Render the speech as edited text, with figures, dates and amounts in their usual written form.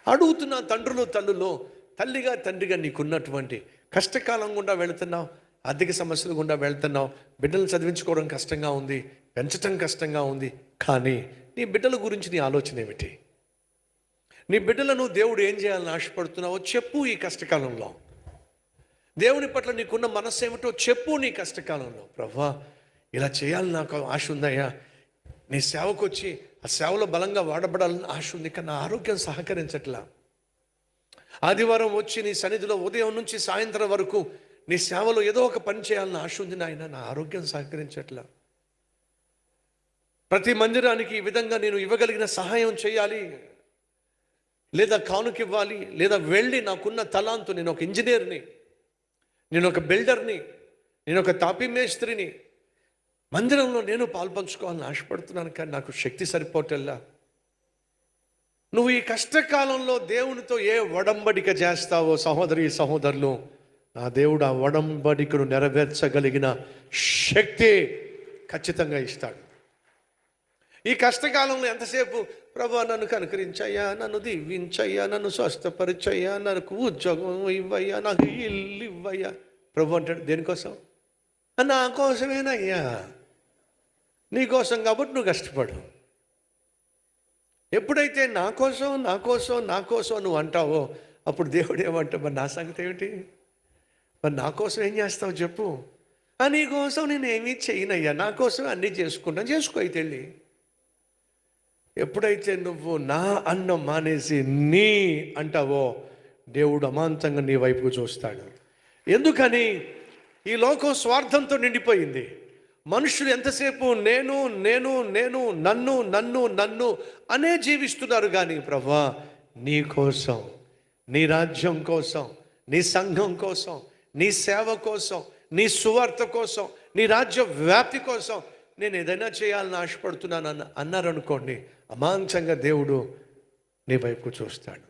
అడుగుతున్న తండ్రులు తల్లులు, తల్లిగా తండ్రిగా నీకున్నటువంటి కష్టకాలం గుండా వెళుతున్నావు, ఆర్థిక సమస్యల గుండా వెళ్తున్నావు, బిడ్డలు చదివించుకోవడం కష్టంగా ఉంది, పెంచటం కష్టంగా ఉంది. కానీ నీ బిడ్డల గురించి నీ ఆలోచన ఏమిటి? నీ బిడ్డలను దేవుడు ఏం చేయాలని ఆశపడుతున్నావో చెప్పు. ఈ కష్టకాలంలో దేవుని పట్ల నీకున్న మనస్సు ఏమిటో చెప్పు. నీ కష్టకాలంలో, ప్రభువా ఇలా చేయాలని నాకు ఆశ ఉందయ్యా, నీ సేవకు వచ్చి ఆ సేవలో బలంగా వాడబడాలని ఆశ ఉంది, కానీ నా ఆరోగ్యం సహకరించట్లా. ఆదివారం వచ్చి నీ సన్నిధిలో ఉదయం నుంచి సాయంత్రం వరకు నీ సేవలో ఏదో ఒక పని చేయాలని ఆశ ఉంది నాయన, నా ఆరోగ్యం సహకరించట్లా. ప్రతి మందిరానికి ఈ విధంగా నేను ఇవ్వగలిగిన సహాయం చేయాలి, లేదా కానుక ఇవ్వాలి, లేదా వెళ్ళి నాకున్న తలాంతు, నేను ఒక ఇంజనీర్ని, నేను ఒక బిల్డర్ని, నేను ఒక తాపీ మేస్త్రిని, మందిరంలో నేను పాల్పంచుకోవాలని ఆశపడుతున్నాను, కానీ నాకు శక్తి సరిపోవట్లా. నువ్వు ఈ కష్టకాలంలో దేవునితో ఏ ఒడంబడిక చేస్తావో సహోదరి సహోదరులు, నా దేవుడు ఆ ఒడంబడికను నెరవేర్చగలిగిన శక్తి ఖచ్చితంగా ఇస్తాడు. ఈ కష్టకాలంలో ఎంతసేపు ప్రభువా నన్ను కనుకరించయ్యా, నన్ను దీవించయ్యా, నన్ను స్వస్థపరిచయ్యా, నాకు ఉద్యోగం ఇవ్వయ్యా, నాకు ఇల్లు ఇవ్వయ్యా. ప్రభు అంటాడు, దేనికోసం? నా కోసమేనయ్యా, నీకోసం కాబట్టి నువ్వు కష్టపడు. ఎప్పుడైతే నా కోసం నా కోసం నా కోసం నువ్వు అంటావో అప్పుడు దేవుడు ఏమంటావు, మరి నా సంగతి ఏమిటి? మరి నా కోసం ఏం చేస్తావు చెప్పు. నీ కోసం నేను ఏమీ చేయనయ్యా, నా కోసం అన్నీ చేసుకుంటాను, చేసుకో అయితే వెళ్ళి. ఎప్పుడైతే నువ్వు నా అన్నం మానేసి నీ అంటావో దేవుడు అమాంతంగా నీ వైపుకు చూస్తాడు. ఎందుకని? ఈ లోకం స్వార్థంతో నిండిపోయింది. మనుషులు ఎంతసేపు నేను నేను నేను నన్ను నన్ను నన్ను అనే జీవిస్తున్నారు. కానీ ప్రభువా నీ కోసం, నీ రాజ్యం కోసం, నీ సంఘం కోసం, నీ సేవ కోసం, నీ సువార్త కోసం, నీ రాజ్య వ్యాప్తి కోసం నేను ఏదైనా చేయాలని ఆశపడుతున్నాను అన్నారనుకోండి, అమాంతంగా దేవుడు నీ వైపుకు చూస్తాడు.